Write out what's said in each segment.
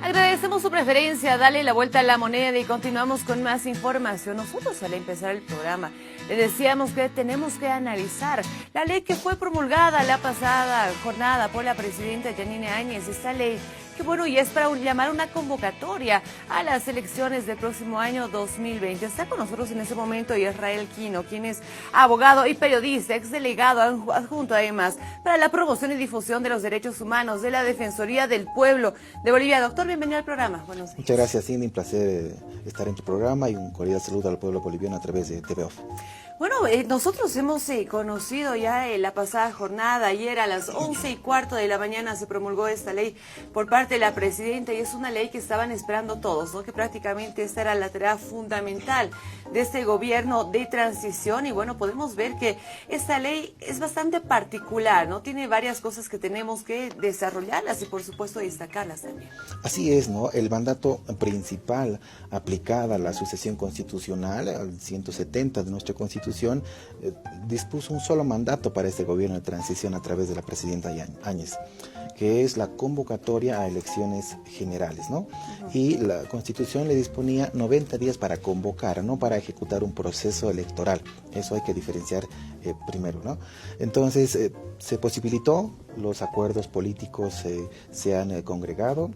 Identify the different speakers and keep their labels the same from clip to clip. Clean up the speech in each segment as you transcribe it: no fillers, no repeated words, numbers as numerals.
Speaker 1: Agradecemos su preferencia, dale la vuelta a la moneda y continuamos con más información. Nosotros al empezar el programa le decíamos que tenemos que analizar la ley que fue promulgada la pasada jornada por la presidenta Yanine Áñez. Esta ley que bueno, y es para llamar una convocatoria a las elecciones del próximo año 2020. Está con nosotros en ese momento Israel Quino, quien es abogado y periodista, exdelegado adjunto además para la promoción y difusión de los derechos humanos de la Defensoría del Pueblo de Bolivia. Doctor, bienvenido al programa. Buenos días.
Speaker 2: Muchas gracias, Cindy. Un placer estar en tu programa y un cordial saludo al pueblo boliviano a través de TVOF.
Speaker 1: Bueno, nosotros hemos conocido ya la pasada jornada. Ayer a las 11:15 de la mañana se promulgó esta ley por parte de la presidenta y es una ley que estaban esperando todos, ¿no? Que prácticamente esta era la tarea fundamental de este gobierno de transición y bueno, podemos ver que esta ley es bastante particular, ¿no? Tiene varias cosas que tenemos que desarrollarlas y por supuesto destacarlas también.
Speaker 2: Así es, ¿no? El mandato principal aplicada a la sucesión constitucional, al 170 de nuestra Constitución, dispuso un solo mandato para este gobierno de transición a través de la presidenta Áñez, que es la convocatoria a elecciones generales, ¿no? Y la Constitución le disponía 90 días para convocar, no para ejecutar un proceso electoral. Eso hay que diferenciar primero, ¿no? Entonces, se posibilitó, los acuerdos políticos se han congregado.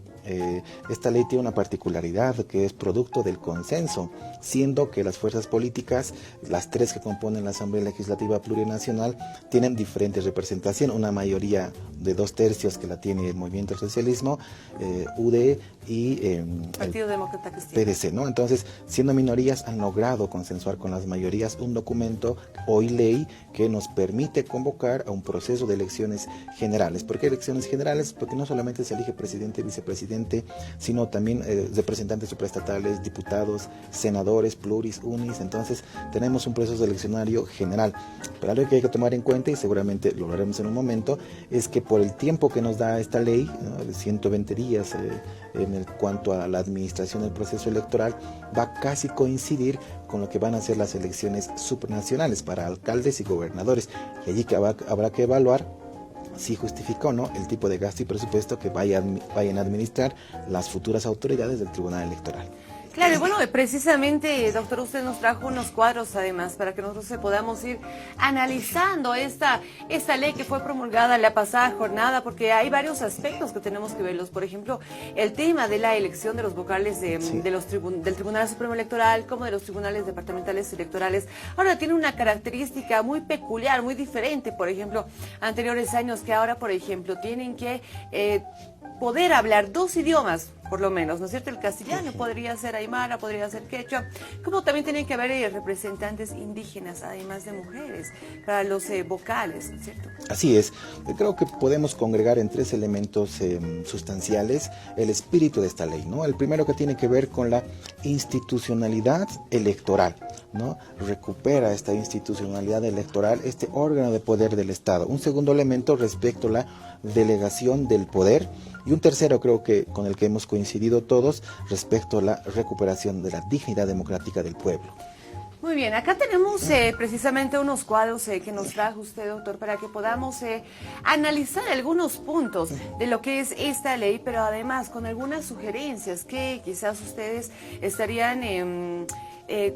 Speaker 2: Esta ley tiene una particularidad que es producto del consenso, siendo que las fuerzas políticas, las tres que componen la Asamblea Legislativa Plurinacional, tienen diferentes representación, una mayoría de 2/3 que la tiene el Movimiento al Socialismo, UD y
Speaker 1: Partido Demócrata Cristiano.
Speaker 2: PDC, ¿no? Entonces, siendo minorías, han logrado consensuar con las mayorías un documento, hoy ley, que nos permite convocar a un proceso de elecciones generales. ¿Por qué elecciones generales? Porque no solamente se elige presidente y vicepresidente, sino también representantes supraestatales, diputados, senadores, pluris, unis. Entonces, tenemos un proceso eleccionario general. Pero algo que hay que tomar en cuenta, y seguramente lo haremos en un momento, es que por el tiempo que nos da esta ley, ¿no? De 120 días en cuanto a la administración del proceso electoral, va a casi coincidir con lo que van a ser las elecciones supranacionales para alcaldes y gobernadores. Y allí que habrá que evaluar si justificó o no el tipo de gasto y presupuesto que vayan a administrar las futuras autoridades del Tribunal Electoral.
Speaker 1: Claro, y bueno, precisamente, doctor, usted nos trajo unos cuadros además para que nosotros podamos ir analizando esta ley que fue promulgada la pasada jornada, porque hay varios aspectos que tenemos que verlos. Por ejemplo, el tema de la elección de los vocales del Tribunal Supremo Electoral como de los tribunales departamentales electorales. Ahora tiene una característica muy peculiar, muy diferente, por ejemplo, anteriores años que ahora, por ejemplo, tienen que poder hablar 2 idiomas, por lo menos, ¿no es cierto? El castellano podría ser aymara, podría ser quechua, como también tienen que haber representantes indígenas, además de mujeres, para los vocales, ¿no es cierto?
Speaker 2: Así es. Creo que podemos congregar en 3 elementos sustanciales el espíritu de esta ley, ¿no? El primero que tiene que ver con la institucionalidad electoral, ¿no? Recupera esta institucionalidad electoral, este órgano de poder del Estado. Un segundo elemento respecto a la delegación del poder. Y un tercero, creo que con el que hemos coincidido todos, respecto a la recuperación de la dignidad democrática del pueblo.
Speaker 1: Muy bien, acá tenemos precisamente unos cuadros que nos trajo usted, doctor, para que podamos analizar algunos puntos de lo que es esta ley, pero además con algunas sugerencias que quizás ustedes estarían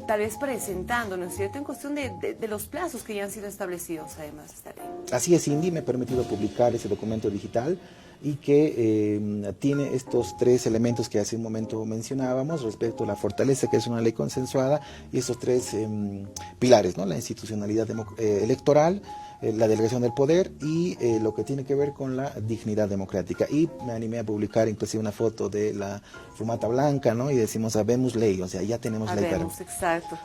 Speaker 1: tal vez presentando, ¿no es cierto?, en cuestión de los plazos que ya han sido establecidos, además, de esta ley.
Speaker 2: Así es, Cindy, me he permitido publicar ese documento digital y que tiene estos 3 elementos que hace un momento mencionábamos respecto a la fortaleza, que es una ley consensuada, y esos 3 pilares, ¿no? La institucionalidad electoral, la delegación del poder y lo que tiene que ver con la dignidad democrática. Y me animé a publicar inclusive una foto de la fumata blanca, ¿no? Y decimos, habemos ley, o sea, ya tenemos ley.
Speaker 1: Habemos, exacto.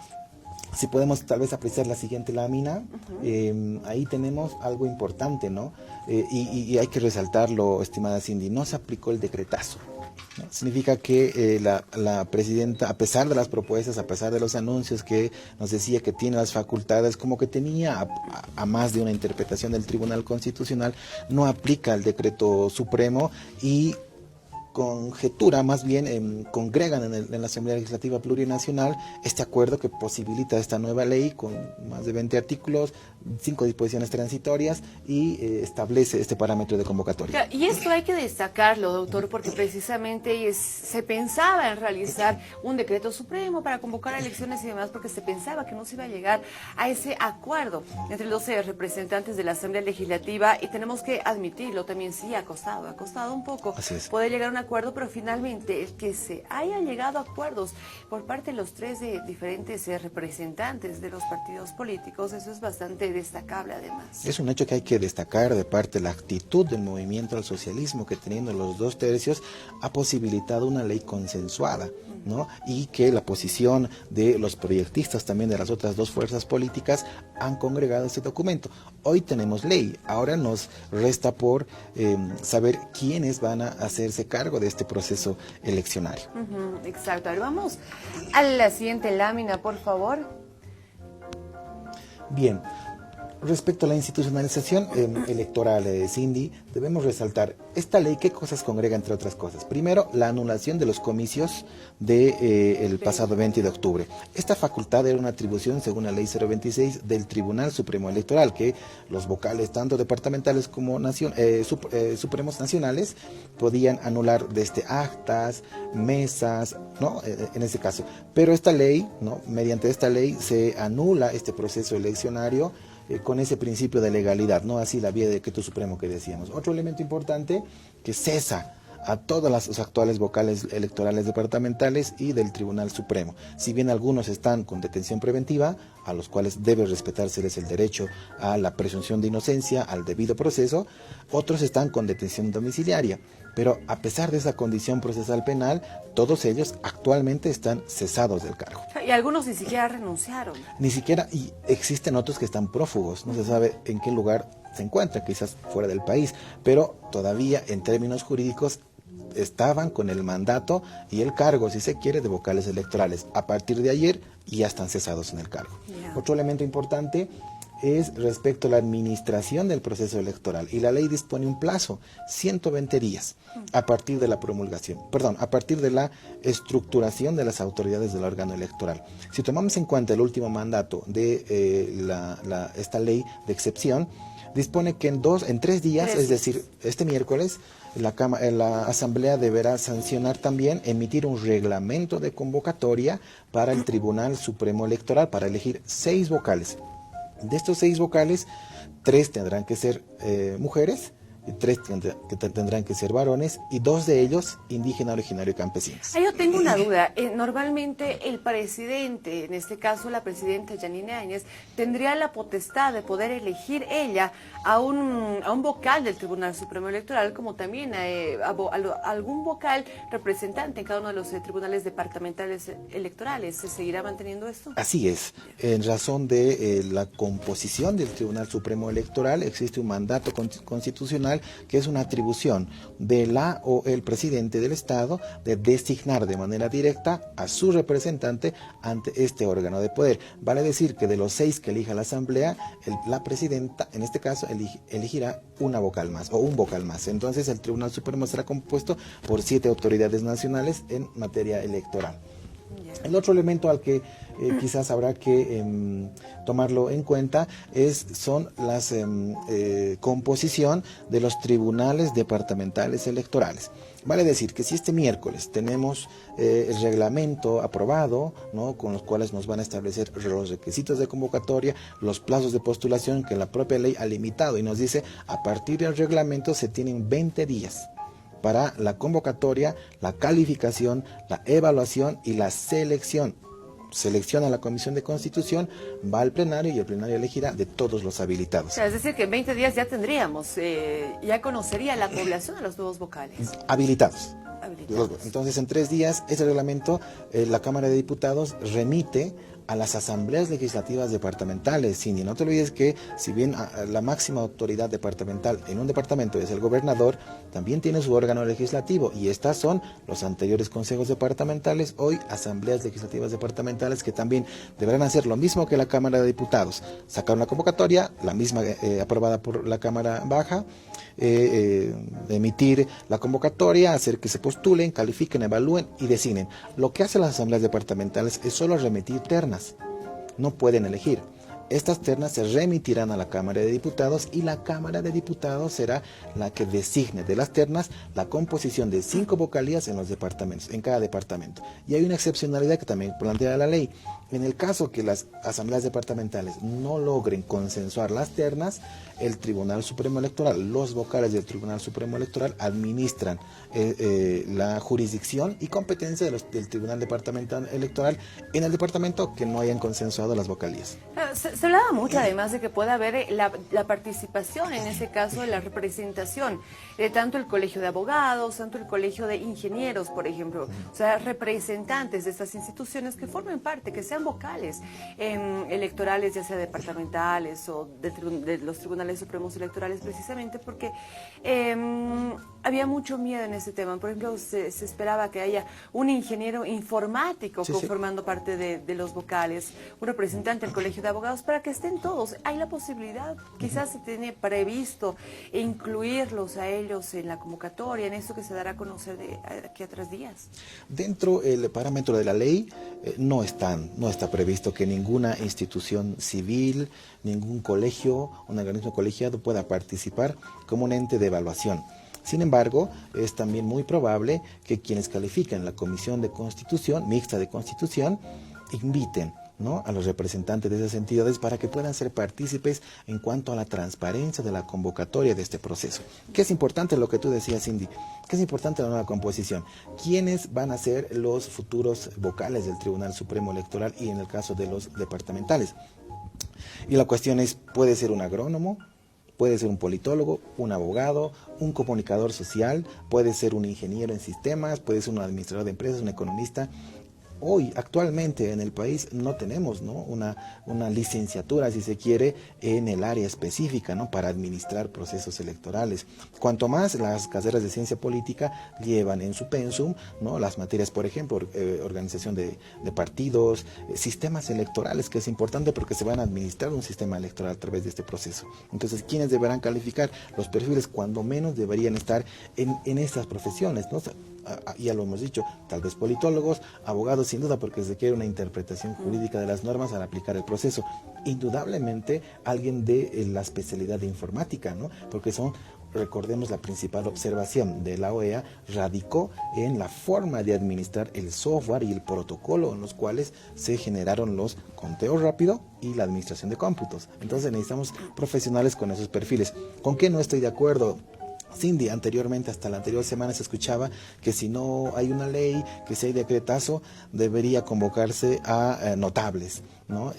Speaker 2: Si podemos tal vez apreciar la siguiente lámina, ahí tenemos algo importante, ¿no? Y hay que resaltarlo, estimada Cindy, no se aplicó el decretazo, ¿no? Significa que la presidenta, a pesar de las propuestas, a pesar de los anuncios que nos decía que tiene las facultades, como que tenía a más de una interpretación del Tribunal Constitucional, no aplica el decreto supremo y conjetura, más bien congregan en la Asamblea Legislativa Plurinacional este acuerdo que posibilita esta nueva ley con más de 20 artículos, 5 disposiciones transitorias y establece este parámetro de convocatoria.
Speaker 1: Y esto hay que destacarlo, doctor, porque precisamente se pensaba en realizar un decreto supremo para convocar a elecciones y demás, porque se pensaba que no se iba a llegar a ese acuerdo entre los representantes de la Asamblea Legislativa, y tenemos que admitirlo, también sí ha costado un poco poder llegar a un acuerdo, pero finalmente el que se haya llegado a acuerdos por parte de los tres diferentes representantes de los partidos políticos, eso es bastante destacable además.
Speaker 2: Es un hecho que hay que destacar de parte de la actitud del movimiento al socialismo, que teniendo los 2/3 ha posibilitado una ley consensuada, ¿no? Y que la posición de los proyectistas también de las otras dos fuerzas políticas han congregado este documento. Hoy tenemos ley, ahora nos resta por saber quiénes van a hacerse cargo de este proceso eleccionario.
Speaker 1: Exacto. Ahora vamos a la siguiente lámina, por favor.
Speaker 2: Bien. Respecto a la institucionalización electoral, Cindy, debemos resaltar esta ley, ¿qué cosas congrega entre otras cosas? Primero, la anulación de los comicios del pasado 20 de octubre. Esta facultad era una atribución, según la ley 026, del Tribunal Supremo Electoral, que los vocales, tanto departamentales como supremos nacionales, podían anular desde actas, mesas, ¿no? En ese caso. Pero esta ley, ¿no? Mediante esta ley se anula este proceso eleccionario con ese principio de legalidad, no así la vía de decreto supremo que decíamos. Otro elemento importante, que cesa a todas los actuales vocales electorales departamentales y del Tribunal Supremo. Si bien algunos están con detención preventiva, a los cuales debe respetárseles el derecho a la presunción de inocencia, al debido proceso, otros están con detención domiciliaria. Pero a pesar de esa condición procesal penal, todos ellos actualmente están cesados del cargo.
Speaker 1: Y algunos ni siquiera renunciaron.
Speaker 2: Ni siquiera, y existen otros que están prófugos, no se sabe en qué lugar se encuentran, quizás fuera del país, pero todavía en términos jurídicos estaban con el mandato y el cargo, si se quiere, de vocales electorales. A partir de ayer ya están cesados en el cargo. Otro elemento importante es respecto a la administración del proceso electoral, y la ley dispone un plazo, 120 días, a partir de la promulgación, a partir de la estructuración de las autoridades del órgano electoral. Si tomamos en cuenta el último mandato de esta ley de excepción, dispone que en 3 días, es decir, este miércoles, la Asamblea deberá sancionar también, emitir un reglamento de convocatoria para el Tribunal Supremo Electoral para elegir 6 vocales. De estos 6 vocales, 3 tendrán que ser mujeres, 3 tendrán que ser varones, y 2 de ellos indígena, originario y campesinos.
Speaker 1: Yo tengo una duda. Normalmente el presidente, en este caso la presidenta Yanine Áñez, tendría la potestad de poder elegir ella a un vocal del Tribunal Supremo Electoral, como también algún vocal representante en cada uno de los tribunales departamentales electorales. ¿Se seguirá manteniendo esto?
Speaker 2: Así es. En razón de la composición del Tribunal Supremo Electoral, existe un mandato constitucional que es una atribución de la o el presidente del Estado de designar de manera directa a su representante ante este órgano de poder. Vale decir que de los 6 que elija la Asamblea, la presidenta, en este caso, elegirá una vocal más o un vocal más. Entonces el Tribunal Supremo será compuesto por 7 autoridades nacionales en materia electoral. El otro elemento al que quizás habrá que tomarlo en cuenta son las composición de los tribunales departamentales electorales. Vale decir que si este miércoles tenemos el reglamento aprobado, ¿no?, con los cuales nos van a establecer los requisitos de convocatoria, los plazos de postulación que la propia ley ha limitado y nos dice a partir del reglamento se tienen 20 días para la convocatoria, la calificación, la evaluación y la selección. Selecciona la Comisión de Constitución, va al plenario y el plenario elegirá de todos los habilitados.
Speaker 1: O sea, es decir, que en 20 días ya tendríamos, ya conocería la población a los nuevos vocales.
Speaker 2: Habilitados. Entonces, en 3 días, ese reglamento, la Cámara de Diputados remite a las asambleas legislativas departamentales, Cindy. No te olvides que si bien la máxima autoridad departamental en un departamento es el gobernador, también tiene su órgano legislativo, y estas son los anteriores consejos departamentales, hoy asambleas legislativas departamentales, que también deberán hacer lo mismo que la Cámara de Diputados, sacar una convocatoria, la misma aprobada por la Cámara Baja, emitir la convocatoria, hacer que se postulen, califiquen, evalúen y designen. Lo que hacen las asambleas departamentales es solo remitir ternas, no pueden elegir. Estas ternas se remitirán a la Cámara de Diputados, y la Cámara de Diputados será la que designe de las ternas la composición de 5 vocalías en los departamentos, en cada departamento. Y hay una excepcionalidad que también plantea la ley. En el caso que las asambleas departamentales no logren consensuar las ternas, el Tribunal Supremo Electoral, los vocales del Tribunal Supremo Electoral administran la jurisdicción y competencia del Tribunal Departamental Electoral en el departamento que no hayan consensuado las vocalías.
Speaker 1: Se hablaba mucho además de que puede haber la participación, en ese caso de la representación, tanto el Colegio de Abogados, tanto el Colegio de Ingenieros, por ejemplo, o sea, representantes de estas instituciones que formen parte, que sean vocales electorales, ya sea departamentales o de los tribunales supremos electorales, precisamente porque había mucho miedo en ese tema. Por ejemplo, se esperaba que haya un ingeniero informático formando parte de los vocales, un representante del Colegio de Abogados, para que estén todos. Hay la posibilidad, quizás se tiene previsto incluirlos a ellos en la convocatoria, en esto que se dará a conocer de aquí a 3 días.
Speaker 2: Dentro del parámetro de la ley no está previsto que ninguna institución civil, ningún colegio, un organismo colegiado pueda participar como un ente de evaluación. Sin embargo, es también muy probable que quienes califiquen la Comisión de Constitución, mixta de Constitución, inviten, ¿no?, a los representantes de esas entidades para que puedan ser partícipes en cuanto a la transparencia de la convocatoria de este proceso. ¿Qué es importante lo que tú decías, Cindy? ¿Qué es importante la nueva composición? ¿Quiénes van a ser los futuros vocales del Tribunal Supremo Electoral y en el caso de los departamentales? Y la cuestión es, ¿puede ser un agrónomo? Puede ser un politólogo, un abogado, un comunicador social, puede ser un ingeniero en sistemas, puede ser un administrador de empresas, un economista. Hoy, actualmente, en el país no tenemos, ¿no?, una licenciatura, si se quiere, en el área específica, ¿no?, para administrar procesos electorales. Cuanto más las carreras de ciencia política llevan en su pensum, ¿no?, las materias, por ejemplo, organización de partidos, sistemas electorales, que es importante porque se van a administrar un sistema electoral a través de este proceso. Entonces, ¿quiénes deberán calificar? Los perfiles, cuando menos, deberían estar en estas profesiones, ¿no? Ya lo hemos dicho, tal vez politólogos, abogados, sin duda, porque se quiere una interpretación jurídica de las normas al aplicar el proceso. Indudablemente alguien de la especialidad de informática, ¿no?, porque recordemos, la principal observación de la OEA radicó en la forma de administrar el software y el protocolo en los cuales se generaron los conteos rápido y la administración de cómputos. Entonces necesitamos profesionales con esos perfiles. ¿Con qué no estoy de acuerdo, Cindy? Anteriormente, hasta la anterior semana, se escuchaba que si no hay una ley, que si hay decretazo, debería convocarse a notables, ¿no?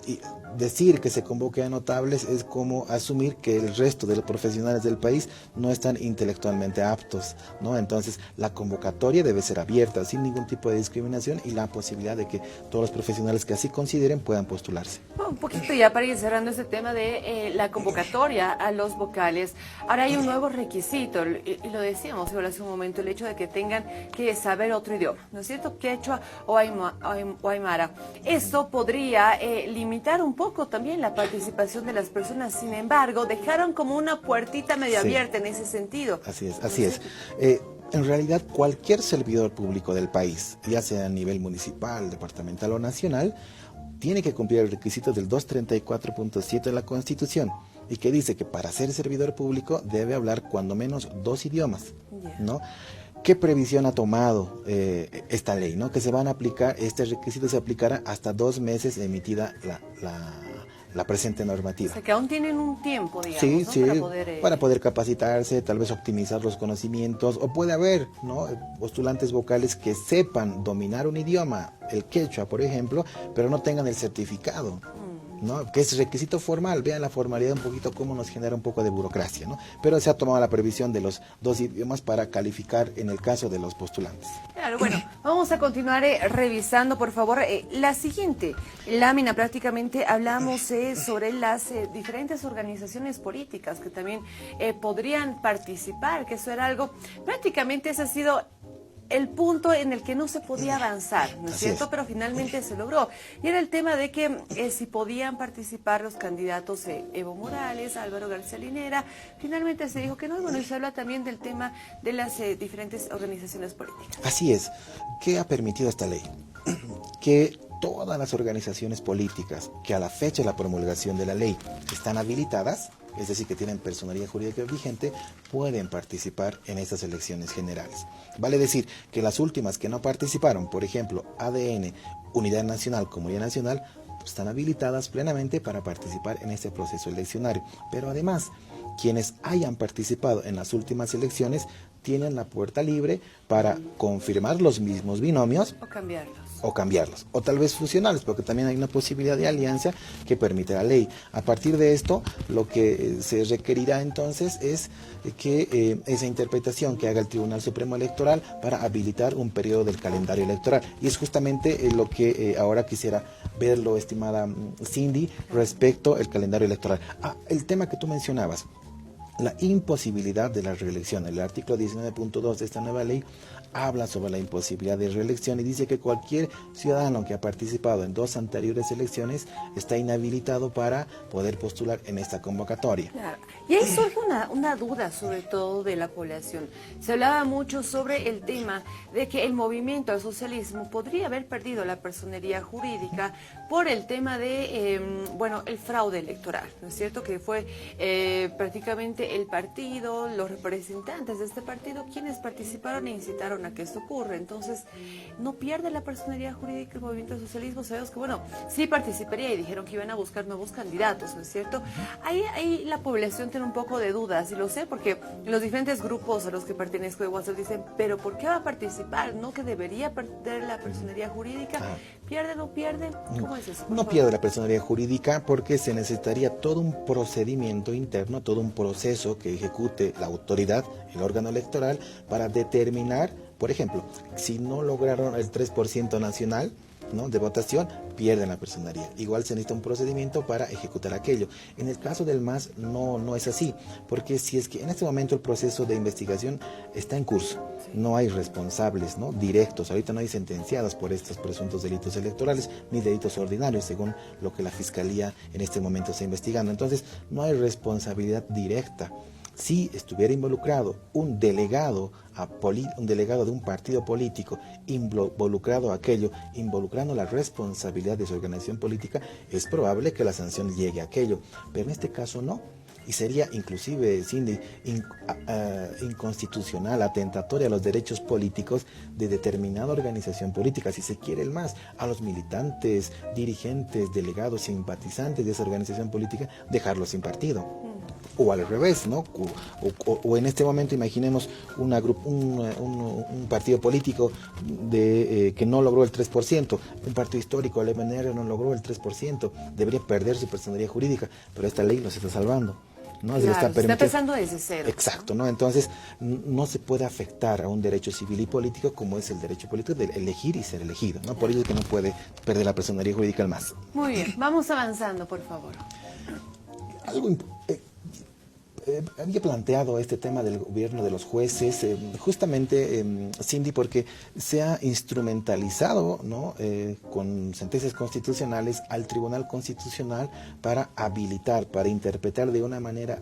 Speaker 2: Y decir que se convoque a notables es como asumir que el resto de los profesionales del país no están intelectualmente aptos, ¿no? Entonces, la convocatoria debe ser abierta, sin ningún tipo de discriminación, y la posibilidad de que todos los profesionales que así consideren puedan postularse.
Speaker 1: Bueno, un poquito ya para ir cerrando este tema de la convocatoria a los vocales. Ahora hay un nuevo requisito, y lo decíamos hace un momento, el hecho de que tengan que saber otro idioma, ¿no es cierto? Quechua o aymara. Esto podría limitar un poco también la participación de las personas. Sin embargo, dejaron como una puertita medio abierta en ese sentido.
Speaker 2: Así es. En realidad, cualquier servidor público del país, ya sea a nivel municipal, departamental o nacional, tiene que cumplir el requisito del 234.7 de la Constitución, y que dice que para ser servidor público debe hablar cuando menos 2 idiomas, ¿no? ¿Qué previsión ha tomado esta ley, ¿no? Que se van a aplicar, este requisito se aplicará hasta 2 meses emitida la presente normativa.
Speaker 1: O sea, que aún tienen un tiempo, digamos,
Speaker 2: sí,
Speaker 1: ¿no?,
Speaker 2: para poder capacitarse, tal vez optimizar los conocimientos, o puede haber, ¿no?, postulantes vocales que sepan dominar un idioma, el quechua, por ejemplo, pero no tengan el certificado. ¿no? Que es requisito formal. Vean la formalidad un poquito cómo nos genera un poco de burocracia, ¿no? Pero se ha tomado la previsión de los 2 idiomas para calificar en el caso de los postulantes.
Speaker 1: Claro, bueno, vamos a continuar revisando, por favor, la siguiente lámina. Prácticamente hablamos sobre las diferentes organizaciones políticas que también podrían participar, que eso era algo, prácticamente ese ha sido el punto en el que no se podía avanzar, ¿no es cierto? Pero finalmente se logró. Y era el tema de que si podían participar los candidatos Evo Morales, Álvaro García Linera. Finalmente se dijo que no. Y bueno, y se habla también del tema de las diferentes organizaciones políticas.
Speaker 2: Así es. ¿Qué ha permitido esta ley? Que todas las organizaciones políticas que a la fecha de la promulgación de la ley están habilitadas, es decir, que tienen personería jurídica vigente, pueden participar en estas elecciones generales. Vale decir que las últimas que no participaron, por ejemplo, ADN, Unidad Nacional, Comunidad Nacional, están habilitadas plenamente para participar en este proceso eleccionario. Pero además, quienes hayan participado en las últimas elecciones tienen la puerta libre para confirmar los mismos binomios o cambiarlos, o tal vez fusionarlos, porque también hay una posibilidad de alianza que permite la ley. A partir de esto, lo que se requerirá entonces es que esa interpretación que haga el Tribunal Supremo Electoral para habilitar un periodo del calendario electoral. Y es justamente lo que ahora quisiera verlo, estimada Cindy, respecto al calendario electoral. El tema que tú mencionabas, la imposibilidad de la reelección. El artículo 19.2 de esta nueva ley habla sobre la imposibilidad de reelección y dice que cualquier ciudadano que ha participado en 2 anteriores elecciones está inhabilitado para poder postular en esta convocatoria.
Speaker 1: Claro. Y ahí surge una duda, sobre todo de la población. Se hablaba mucho sobre el tema de que el movimiento al socialismo podría haber perdido la personería jurídica por el tema de, el fraude electoral, ¿no es cierto? Que fue prácticamente el partido, los representantes de este partido, quienes participaron e incitaron a que esto ocurra. Entonces, no pierde la personería jurídica el movimiento al socialismo. Sabemos que, sí participaría y dijeron que iban a buscar nuevos candidatos, ¿no es cierto? Ahí la población tiene un poco de dudas, y lo sé porque los diferentes grupos a los que pertenezco de WhatsApp dicen, pero ¿por qué va a participar? ¿No que debería perder la personería jurídica? ¿Pierde o no pierde? ¿Cómo es eso?
Speaker 2: No pierde la personería jurídica porque se necesitaría todo un procedimiento interno, todo un proceso que ejecute la autoridad, el órgano electoral, para determinar, por ejemplo, si no lograron el 3% nacional, ¿no?, de votación, pierden la personería. Igual se necesita un procedimiento para ejecutar aquello. En el caso del MAS no es así, porque si es que en este momento el proceso de investigación está en curso, no hay responsables, ¿no?, directos, ahorita no hay sentenciados por estos presuntos delitos electorales ni delitos ordinarios, según lo que la Fiscalía en este momento está investigando. Entonces, no hay responsabilidad directa. Si estuviera involucrado un delegado de un partido político, involucrado involucrando la responsabilidad de su organización política, es probable que la sanción llegue a aquello. Pero en este caso no. Y sería inclusive, Cindy, inconstitucional, atentatoria a los derechos políticos de determinada organización política, si se quiere el MAS, a los militantes, dirigentes, delegados, simpatizantes de esa organización política, dejarlos sin partido. O al revés, ¿no? O en este momento imaginemos un partido político que no logró el 3%, un partido histórico, el MNR, no logró el 3%, debería perder su personería jurídica, pero esta ley los está salvando, ¿no?
Speaker 1: Claro, se está empezando desde cero.
Speaker 2: Exacto, ¿no? Entonces, no se puede afectar a un derecho civil y político como es el derecho político de elegir y ser elegido, ¿no? Por ello es que no puede perder la personería jurídica el MAS.
Speaker 1: Muy bien, vamos avanzando, por favor.
Speaker 2: Había planteado este tema del gobierno de los jueces, justamente, Cindy, porque se ha instrumentalizado, ¿no?, con sentencias constitucionales al Tribunal Constitucional para habilitar, para interpretar de una manera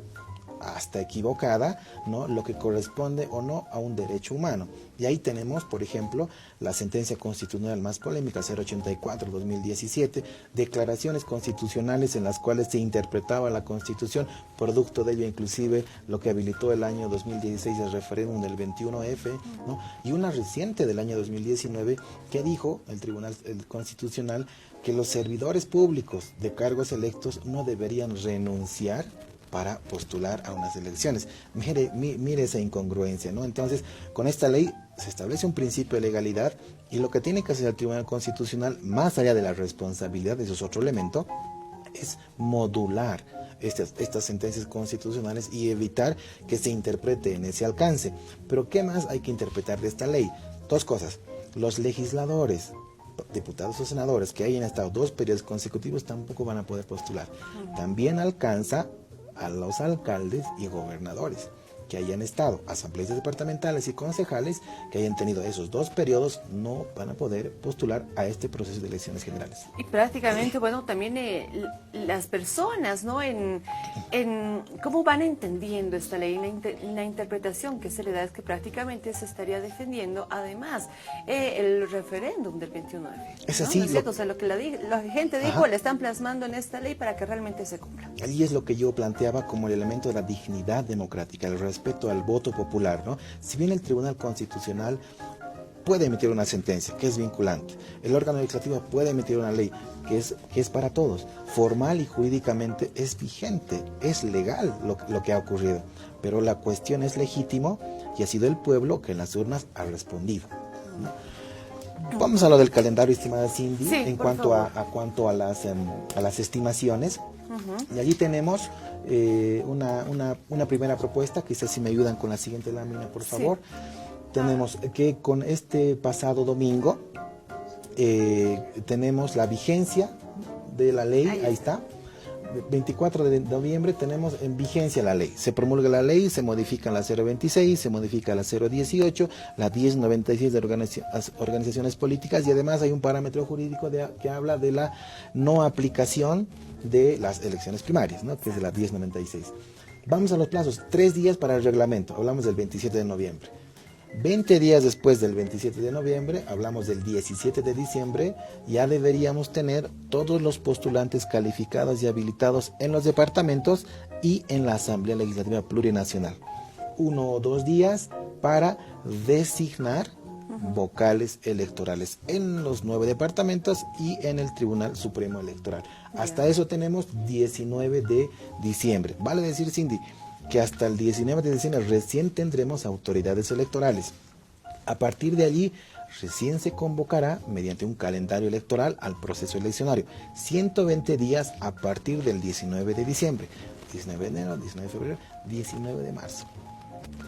Speaker 2: hasta equivocada, ¿no?, lo que corresponde o no a un derecho humano. Y ahí tenemos, por ejemplo, la sentencia constitucional más polémica, 084-2017, declaraciones constitucionales en las cuales se interpretaba la Constitución, producto de ello inclusive lo que habilitó el año 2016 el referéndum del 21F, ¿no?, y una reciente del año 2019 que dijo el Tribunal Constitucional que los servidores públicos de cargos electos no deberían renunciar para postular a unas elecciones. Mire esa incongruencia, ¿no? Entonces, con esta ley se establece un principio de legalidad y lo que tiene que hacer el Tribunal Constitucional, más allá de la responsabilidad, eso es otro elemento, es modular estas sentencias constitucionales y evitar que se interprete en ese alcance. Pero ¿qué más hay que interpretar de esta ley? Dos cosas. Los legisladores, diputados o senadores que hayan estado 2 periodos consecutivos tampoco van a poder postular. También alcanza a los alcaldes y gobernadores que hayan estado, asambleas departamentales y concejales que hayan tenido esos 2 periodos, no van a poder postular a este proceso de elecciones generales.
Speaker 1: Y prácticamente, bueno, también las personas, ¿no? En cómo van entendiendo esta ley, la interpretación que se le da es que prácticamente se estaría defendiendo, además, el referéndum del 21 de febrero.
Speaker 2: Es
Speaker 1: ¿no?
Speaker 2: así.
Speaker 1: ¿No es cierto? O sea, lo que la gente dijo, le están plasmando en esta ley para que realmente se cumpla.
Speaker 2: Ahí es lo que yo planteaba como el elemento de la dignidad democrática, el respeto al voto popular, ¿no? Si bien el Tribunal Constitucional puede emitir una sentencia que es vinculante, el órgano legislativo puede emitir una ley que es para todos, formal y jurídicamente es vigente, es legal lo que ha ocurrido, pero la cuestión es legítimo y ha sido el pueblo que en las urnas ha respondido, ¿no? Vamos a lo del calendario, estimada Cindy,
Speaker 1: sí,
Speaker 2: en cuanto a las estimaciones. Y allí tenemos una primera propuesta, quizás si me ayudan con la siguiente lámina, por favor. Sí. Tenemos que con este pasado domingo tenemos la vigencia de la ley, ahí está. 24 de noviembre tenemos en vigencia la ley. Se promulga la ley, se modifican la 026, se modifica la 018, la 1096 de organizaciones políticas y además hay un parámetro jurídico que habla de la no aplicación de las elecciones primarias, ¿no? Que es de la 1096. Vamos a los plazos, 3 días para el reglamento, hablamos del 27 de noviembre. 20 días después del 27 de noviembre, hablamos del 17 de diciembre, ya deberíamos tener todos los postulantes calificados y habilitados en los departamentos y en la Asamblea Legislativa Plurinacional. 1 o 2 días para designar vocales electorales en los 9 departamentos y en el Tribunal Supremo Electoral. Hasta eso tenemos 19 de diciembre. Vale decir, Cindy, que hasta el 19 de diciembre recién tendremos autoridades electorales. A partir de allí, recién se convocará mediante un calendario electoral al proceso eleccionario. 120 días a partir del 19 de diciembre, 19 de enero, 19 de febrero, 19 de marzo.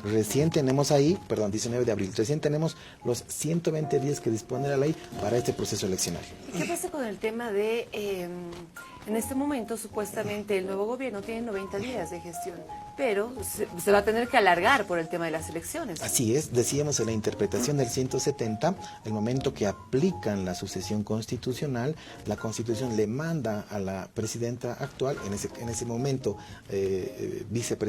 Speaker 2: Recién tenemos ahí, 19 de abril, recién tenemos los 120 días que dispone la ley para este proceso eleccionario.
Speaker 1: ¿Qué pasa con el tema de, en este momento supuestamente el nuevo gobierno tiene 90 días de gestión, pero se va a tener que alargar por el tema de las elecciones?
Speaker 2: Así es, decíamos en la interpretación del 170, el momento que aplican la sucesión constitucional, la Constitución le manda a la presidenta actual, en ese momento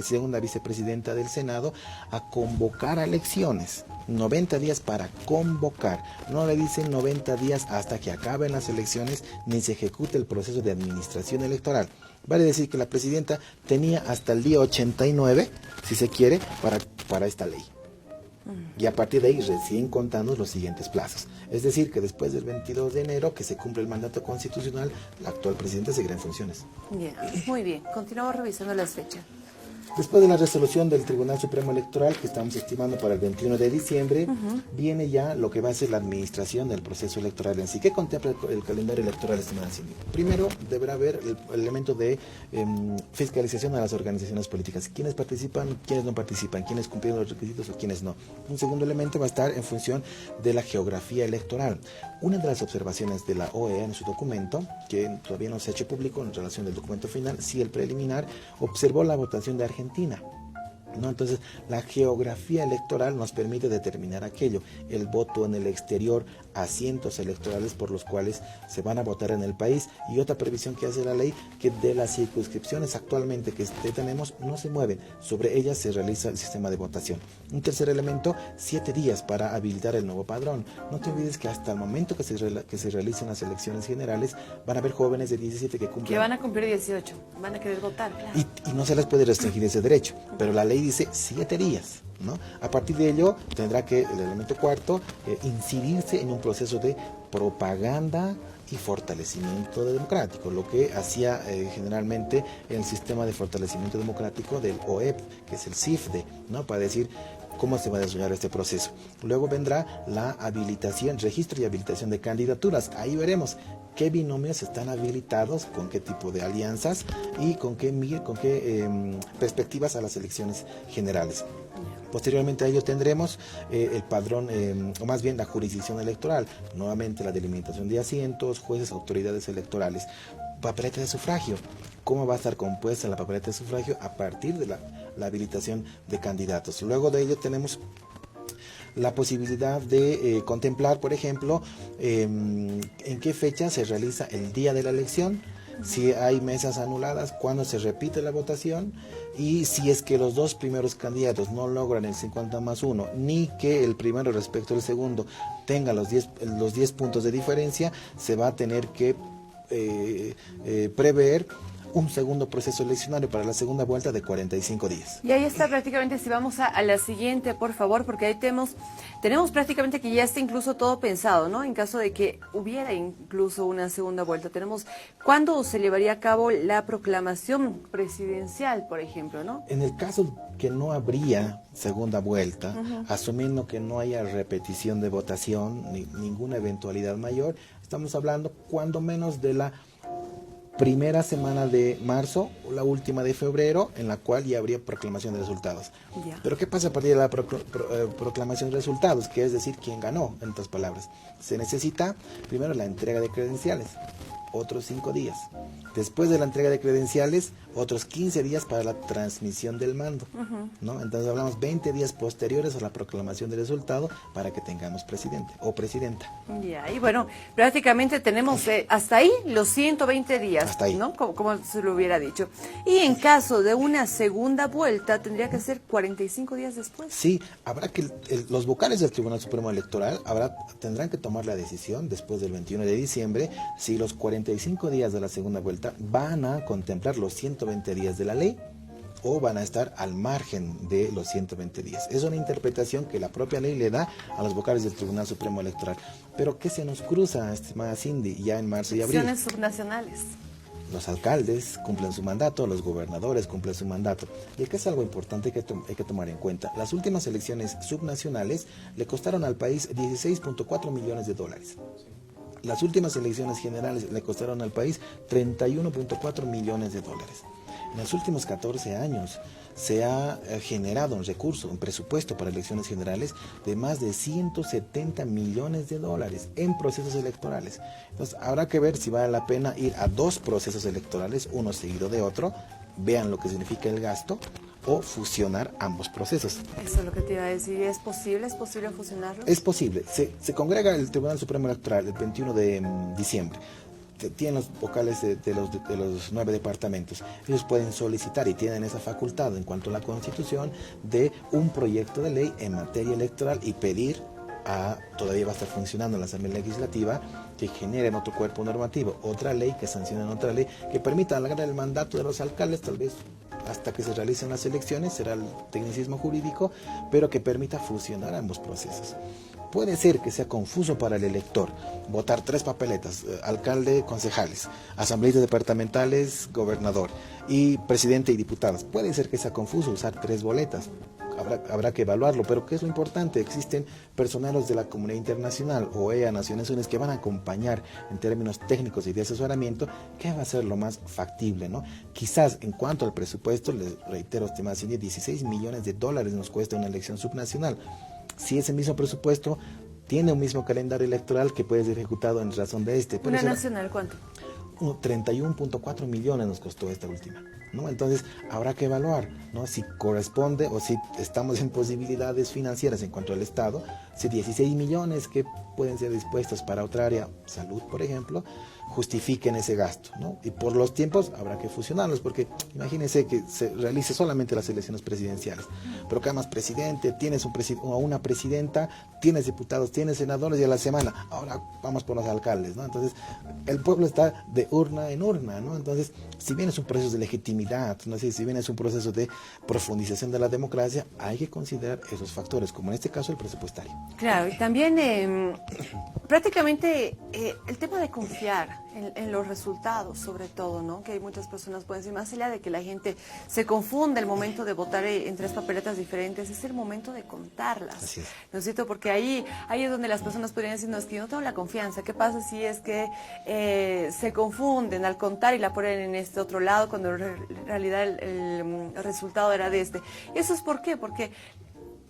Speaker 2: segunda vicepresidenta del Senado, a convocar a elecciones. 90 días para convocar, no le dicen 90 días hasta que acaben las elecciones ni se ejecute el proceso de administración electoral. Vale decir que la presidenta tenía hasta el día 89, si se quiere, para esta ley. Y a partir de ahí recién contamos los siguientes plazos. Es decir, que después del 22 de enero, que se cumple el mandato constitucional, la actual presidenta seguirá en funciones.
Speaker 1: Bien, muy bien. Continuamos revisando las fechas.
Speaker 2: Después de la resolución del Tribunal Supremo Electoral, que estamos estimando para el 21 de diciembre, viene ya lo que va a ser la administración del proceso electoral en sí. ¿Qué contempla el calendario electoral, estimada Cindy? Primero, deberá haber el elemento de fiscalización a las organizaciones políticas. ¿Quiénes participan, quiénes no participan? ¿Quiénes cumplieron los requisitos o quiénes no? Un segundo elemento va a estar en función de la geografía electoral. Una de las observaciones de la OEA en su documento, que todavía no se ha hecho público en relación del documento final, sí el preliminar, observó la votación de Argentina, ¿no? Entonces, la geografía electoral nos permite determinar aquello, el voto en el exterior, asientos electorales por los cuales se van a votar en el país, y otra previsión que hace la ley, que de las circunscripciones actualmente que tenemos no se mueven, sobre ellas se realiza el sistema de votación. Un tercer elemento, 7 días para habilitar el nuevo padrón. No te olvides que hasta el momento que se realicen las elecciones generales, van a haber jóvenes de 17 que cumplen.
Speaker 1: Que van a cumplir 18, van a querer votar. Claro.
Speaker 2: Y no se les puede restringir ese derecho, pero la ley dice 7 días, ¿no? A partir de ello tendrá que el elemento cuarto incidirse en un proceso de propaganda y fortalecimiento democrático, lo que hacía generalmente el sistema de fortalecimiento democrático del OEP, que es el CIFDE, ¿no? Para decir cómo se va a desarrollar este proceso. Luego vendrá la habilitación, registro y habilitación de candidaturas. Ahí veremos qué binomios están habilitados, con qué tipo de alianzas y con qué perspectivas a las elecciones generales. Posteriormente a ello tendremos el padrón, o más bien la jurisdicción electoral, nuevamente la delimitación de asientos, jueces, autoridades electorales, papeleta de sufragio. ¿Cómo va a estar compuesta la papeleta de sufragio? A partir de la habilitación de candidatos. Luego de ello tenemos la posibilidad de contemplar, por ejemplo, en qué fecha se realiza el día de la elección, si hay mesas anuladas, cuándo se repite la votación, y si es que los dos primeros candidatos no logran el 50+1, ni que el primero respecto al segundo tenga los 10 puntos de diferencia, se va a tener que prever un segundo proceso eleccionario para la segunda vuelta de 45 días.
Speaker 1: Y ahí está prácticamente, si vamos a la siguiente, por favor, porque ahí tenemos prácticamente que ya está incluso todo pensado, ¿no? En caso de que hubiera incluso una segunda vuelta, tenemos cuándo se llevaría a cabo la proclamación presidencial, por ejemplo, ¿no?
Speaker 2: En el caso que no habría segunda vuelta, asumiendo que no haya repetición de votación, ni ninguna eventualidad mayor, estamos hablando cuando menos de la primera semana de marzo o la última de febrero, en la cual ya habría proclamación de resultados.
Speaker 1: Ya.
Speaker 2: Pero ¿qué pasa a partir de la proclamación de resultados? Que es decir, quién ganó, en otras palabras. Se necesita primero la entrega de credenciales, otros 5 días. Después de la entrega de credenciales, otros 15 días para la transmisión del mando, ¿no? Entonces hablamos 20 días posteriores a la proclamación del resultado para que tengamos presidente o presidenta.
Speaker 1: Ya, y bueno, prácticamente tenemos hasta ahí los 120 días,
Speaker 2: hasta ahí,
Speaker 1: ¿no? Como se lo hubiera dicho. Y en caso de una segunda vuelta, tendría que ser 45 días después.
Speaker 2: Sí, habrá que los vocales del Tribunal Supremo Electoral tendrán que tomar la decisión después del 21 de diciembre si los 45 días de la segunda vuelta van a contemplar los 120 días de la ley o van a estar al margen de los 120 días. Es una interpretación que la propia ley le da a los vocales del Tribunal Supremo Electoral. Pero ¿qué se nos cruza, estimada Cindy, ya en marzo y abril?
Speaker 1: Elecciones subnacionales.
Speaker 2: Los alcaldes cumplen su mandato, los gobernadores cumplen su mandato. Y aquí es algo importante que hay que tomar en cuenta. Las últimas elecciones subnacionales le costaron al país 16.4 millones de dólares. Las últimas elecciones generales le costaron al país 31.4 millones de dólares. En los últimos 14 años se ha generado un recurso, un presupuesto para elecciones generales de más de 170 millones de dólares en procesos electorales. Entonces habrá que ver si vale la pena ir a 2 procesos electorales, uno seguido de otro, vean lo que significa el gasto, o fusionar ambos procesos.
Speaker 1: Eso es lo que te iba a decir. ¿Es posible fusionarlos?
Speaker 2: Es posible. Se congrega el Tribunal Supremo Electoral el 21 de diciembre. Tienen los vocales de los 9 departamentos. Ellos pueden solicitar y tienen esa facultad en cuanto a la Constitución de un proyecto de ley en materia electoral y pedir todavía va a estar funcionando en la Asamblea Legislativa, que generen otro cuerpo normativo, otra ley, que sancionen otra ley, que permita alargar el mandato de los alcaldes, tal vez hasta que se realicen las elecciones, será el tecnicismo jurídico, pero que permita fusionar ambos procesos. Puede ser que sea confuso para el elector votar 3 papeletas, alcalde, concejales, asambleístas departamentales, gobernador y presidente y diputados. Puede ser que sea confuso usar 3 boletas. Habrá que evaluarlo, pero ¿qué es lo importante? Existen personeros de la comunidad internacional, OEA, Naciones Unidas, que van a acompañar en términos técnicos y de asesoramiento, ¿qué va a ser lo más factible, ¿no? Quizás en cuanto al presupuesto, les reitero, estimada Cindy, 16 millones de dólares nos cuesta una elección subnacional. Si ese mismo presupuesto tiene un mismo calendario electoral que puede ser ejecutado en razón de este.
Speaker 1: ¿Una nacional cuánto?
Speaker 2: 31.4 millones nos costó esta última, ¿no? Entonces habrá que evaluar, ¿no? Si corresponde o si estamos en posibilidades financieras en cuanto al Estado, si 16 millones que pueden ser dispuestos para otra área, salud por ejemplo, justifiquen ese gasto, ¿no? Y por los tiempos habrá que fusionarlos, porque imagínense que se realice solamente las elecciones presidenciales, pero que además presidente, tienes una presidenta, tienes diputados, tienes senadores, y a la semana, ahora vamos por los alcaldes, ¿no? Entonces, el pueblo está de urna en urna, ¿no? Entonces, si bien es un proceso de legitimidad, ¿no? Si bien es un proceso de profundización de la democracia, hay que considerar esos factores, como en este caso el presupuestario.
Speaker 1: Claro, y también prácticamente el tema de confiar en los resultados, sobre todo, ¿no? Que hay muchas personas pueden decir, más allá de que la gente se confunde el momento de votar en tres papeletas diferentes, es el momento de contarlas.
Speaker 2: Así es.
Speaker 1: ¿No es cierto? Porque ahí es donde las personas podrían decir, no, es que yo no tengo la confianza. ¿Qué pasa si es que se confunden al contar y la ponen en este otro lado cuando en realidad el resultado era de este? ¿Eso es por qué? Porque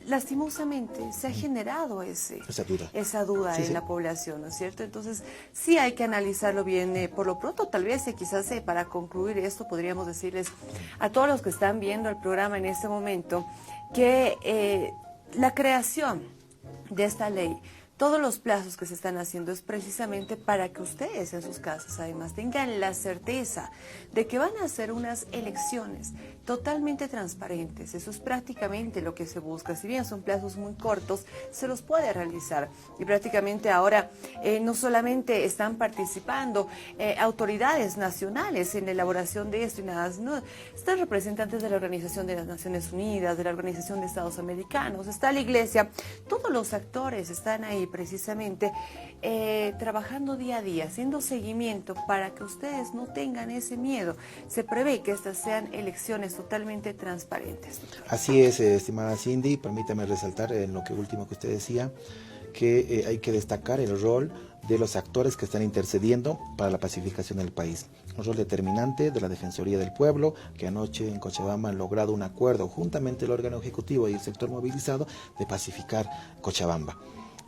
Speaker 1: lastimosamente se ha generado esa duda
Speaker 2: Sí,
Speaker 1: en
Speaker 2: sí.
Speaker 1: la población, ¿no es cierto? Entonces sí hay que analizarlo bien. Por lo pronto, tal vez quizás para concluir esto, podríamos decirles a todos los que están viendo el programa en este momento que la creación de esta ley, todos los plazos que se están haciendo es precisamente para que ustedes en sus casas además tengan la certeza de que van a hacer unas elecciones totalmente transparentes. Eso es prácticamente lo que se busca. Si bien son plazos muy cortos, se los puede realizar. Y prácticamente ahora no solamente están participando autoridades nacionales en la elaboración de esto y nada, sino están representantes de la Organización de las Naciones Unidas, de la Organización de Estados Americanos, está la Iglesia, todos los actores están ahí precisamente trabajando día a día, haciendo seguimiento para que ustedes no tengan ese miedo. Se prevé que estas sean elecciones totalmente transparentes.
Speaker 2: Así es, estimada Cindy, permítame resaltar en lo que último que usted decía, que hay que destacar el rol de los actores que están intercediendo para la pacificación del país. Un rol determinante de la Defensoría del Pueblo, que anoche en Cochabamba han logrado un acuerdo juntamente el órgano ejecutivo y el sector movilizado de pacificar Cochabamba.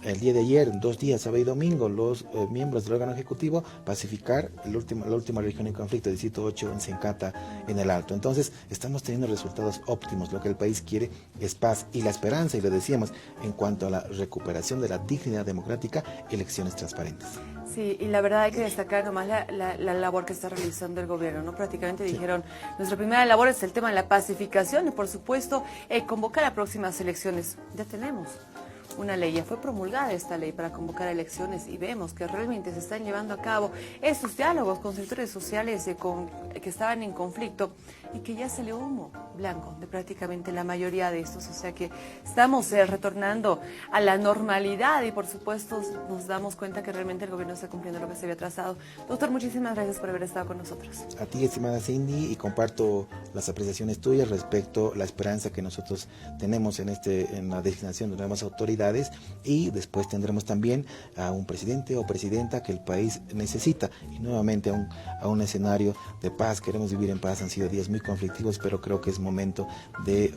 Speaker 2: El día de ayer, 2 días, sábado y domingo, los miembros del órgano ejecutivo pacificar la última región en conflicto, distrito 8 en Sencata, en el Alto. Entonces, estamos teniendo resultados óptimos. Lo que el país quiere es paz y la esperanza, y lo decíamos, en cuanto a la recuperación de la dignidad democrática, elecciones transparentes.
Speaker 1: Sí, y la verdad hay que destacar nomás la labor que está realizando el gobierno, ¿no? Prácticamente dijeron, nuestra primera labor es el tema de la pacificación y, por supuesto, convocar a próximas elecciones. Ya tenemos una ley, ya fue promulgada esta ley para convocar a elecciones y vemos que realmente se están llevando a cabo estos diálogos con sectores sociales que estaban en conflicto y que ya salió humo blanco de prácticamente la mayoría de estos. O sea que estamos retornando a la normalidad y por supuesto nos damos cuenta que realmente el gobierno está cumpliendo lo que se había trazado. Doctor, muchísimas gracias por haber estado con nosotros.
Speaker 2: A ti, estimada Cindy, y comparto las apreciaciones tuyas respecto a la esperanza que nosotros tenemos en la designación de nuevas autoridades, y después tendremos también a un presidente o presidenta que el país necesita, y nuevamente a un escenario de paz. Queremos vivir en paz. Han sido días muy conflictivos, pero creo que es momento de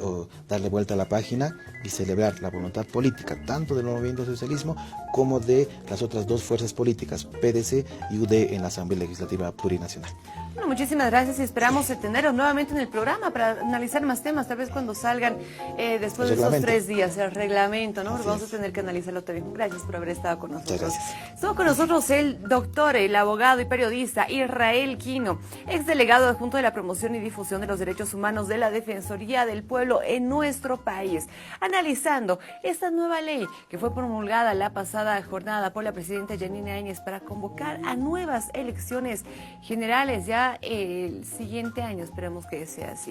Speaker 2: darle vuelta a la página y celebrar la voluntad política tanto del movimiento socialismo como de las otras dos fuerzas políticas, PDC y UD, en la Asamblea Legislativa Plurinacional.
Speaker 1: Bueno, muchísimas gracias y esperamos tenerlos nuevamente en el programa para analizar más temas, tal vez cuando salgan después de esos 3 días, el reglamento, ¿no? Vamos a tener que analizarlo también. Gracias por haber estado con nosotros. Estuvo con nosotros el doctor, el abogado y periodista Israel Quino, exdelegado adjunto de la promoción y difusión de los derechos humanos de la Defensoría del Pueblo en nuestro país, analizando esta nueva ley que fue promulgada la pasada jornada por la presidenta Yanine Áñez para convocar a nuevas elecciones generales ya el siguiente año. Esperemos que sea así.